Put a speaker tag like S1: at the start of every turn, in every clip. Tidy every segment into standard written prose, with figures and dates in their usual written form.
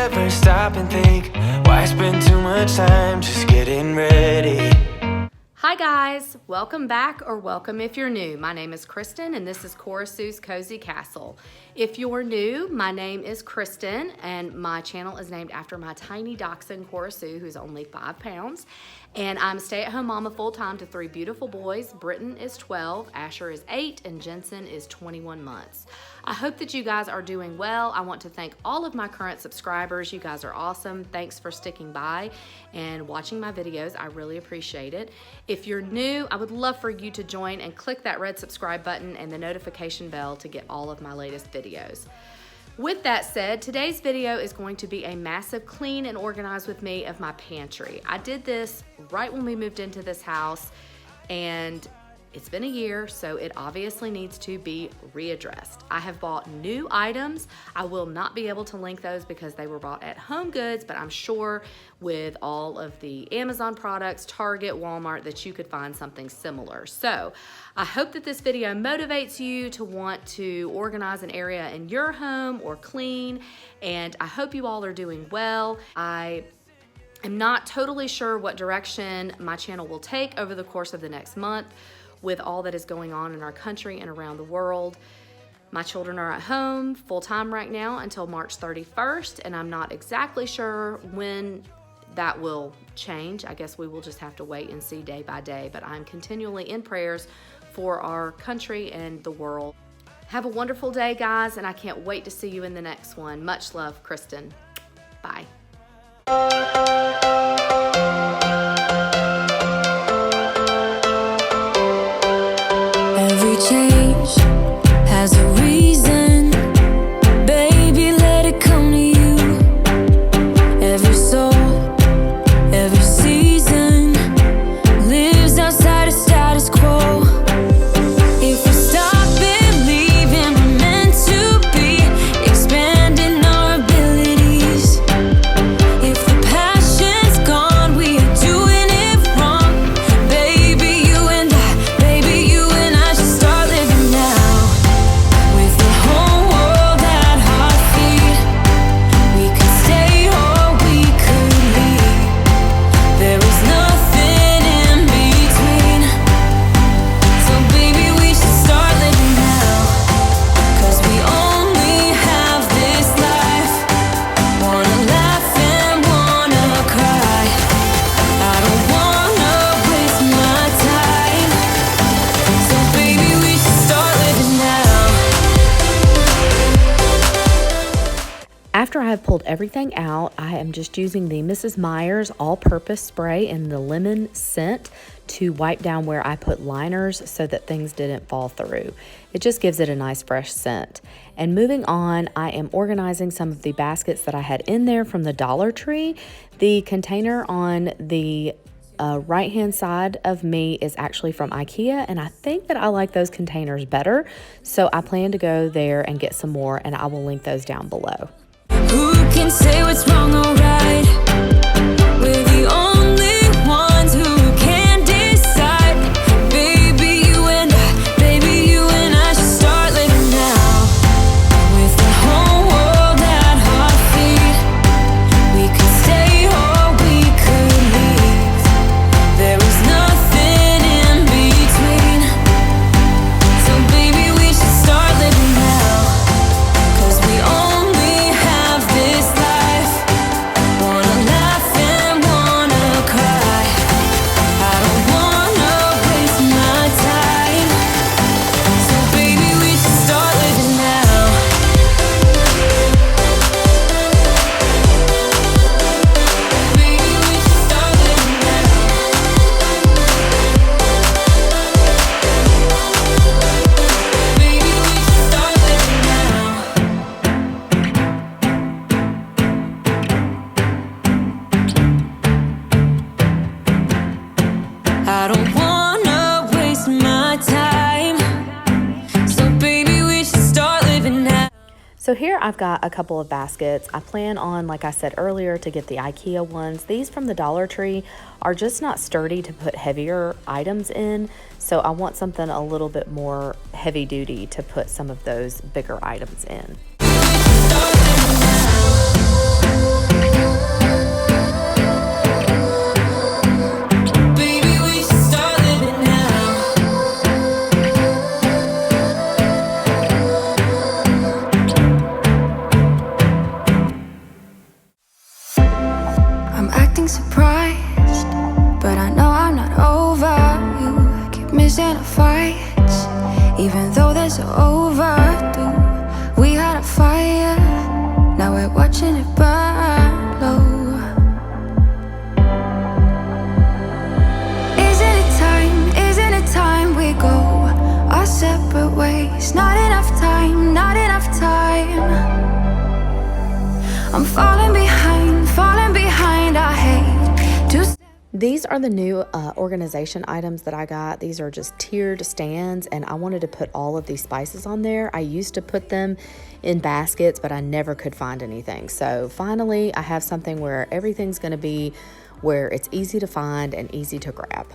S1: ever stop and think, why spend too much time just getting ready?
S2: Hi guys, welcome back or welcome if you're new. My name is Kristen and this is Cora Sue's Cozy Castle. If you're new, my name is Kristen and my channel is named after my tiny dachshund Cora Sue, who's only 5 pounds. And I'm a stay-at-home mama full-time to 3 beautiful boys. Britton is 12, Asher is 8, and Jensen is 21 months. I hope that you guys are doing well. I want to thank all of my current subscribers. You guys are awesome. Thanks for sticking by and watching my videos. I really appreciate it. If you're new, I would love for you to join and click that red subscribe button and the notification bell to get all of my latest videos. With that said, today's video is going to be a massive clean and organize with me of my pantry. I did this right when we moved into this house and it's been a year, so it obviously needs to be readdressed. I have bought new items. I will not be able to link those because they were bought at Home Goods, but I'm sure with all of the Amazon products, Target, Walmart, that you could find something similar. So I hope that this video motivates you to want to organize an area in your home or clean, and I hope you all are doing well. I'm not totally sure what direction my channel will take over the course of the next month with all that is going on in our country and around the world. My children are at home full-time right now until March 31st, and I'm not exactly sure when that will change. I guess we will just have to wait and see day by day, but I'm continually in prayers for our country and the world. Have a wonderful day, guys, and I can't wait to see you in the next one. Much love, Kristen. Bye.
S3: Every change has a reason, baby, let it come to you. Every soul, every season lives outside of status quo. If we stop believing we're meant to be, expanding our abilities. If the passion's gone, we are doing it wrong. Baby, you and I just start living now. With the whole world at our feet, we could stay or we could leave. There is nothing in between. So baby, we should start living now. 'Cause we only have this life. Wanna laugh and wanna cry. I don't wanna waste my time. So baby, we should start living now.
S2: After I have pulled everything out, I am just using the Mrs. Meyer's all-purpose spray in the lemon scent to wipe down where I put liners so that things didn't fall through. It just gives it a nice fresh scent. And moving on, I am organizing some of the baskets that I had in there from the Dollar Tree. The container on the right-hand side of me is actually from IKEA, and I think that I like those containers better. So I plan to go there and get some more, and I will link those down below.
S3: Who can say what's wrong or right? We're the only ones who can decide. Baby, you and I should start living now. With the whole world at our feet, we could stay or we could leave. There is nothing in between. So baby, we should start living now. 'Cause we only have this life. Wanna laugh and wanna cry. I don't wanna waste my time. So baby, we should start living now. Baby, we should start living now. Baby, we should start living now. I don't wanna waste my time. So baby, we should start living now.
S2: So here I've got a couple of baskets. I plan on, like I said earlier, to get the IKEA ones. These from the Dollar Tree are just not sturdy to put heavier items in. So I want something a little bit more heavy duty to put some of those bigger items in.
S3: Start living now. losing our fights, even though they're so overdue. We had a fire, now we're watching it burn low. Isn't it time we go our separate ways? Not enough time, not enough time. I'm falling behind, I hate to.
S2: These are the new organization items that I got. These are just tiered stands, and I wanted to put all of these spices on there. I used to put them in baskets, but I never could find anything. So finally, I have something where everything's gonna be where it's easy to find and easy to grab.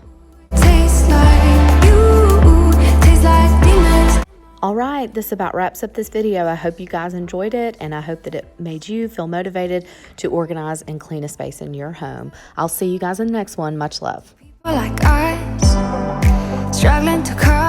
S3: Tastes like you, tastes like demons.
S2: All right, this about wraps up this video. I hope you guys enjoyed it, and I hope that it made you feel motivated to organize and clean a space in your home. I'll see you guys in the next one. Much love.
S3: People like us, struggling to cover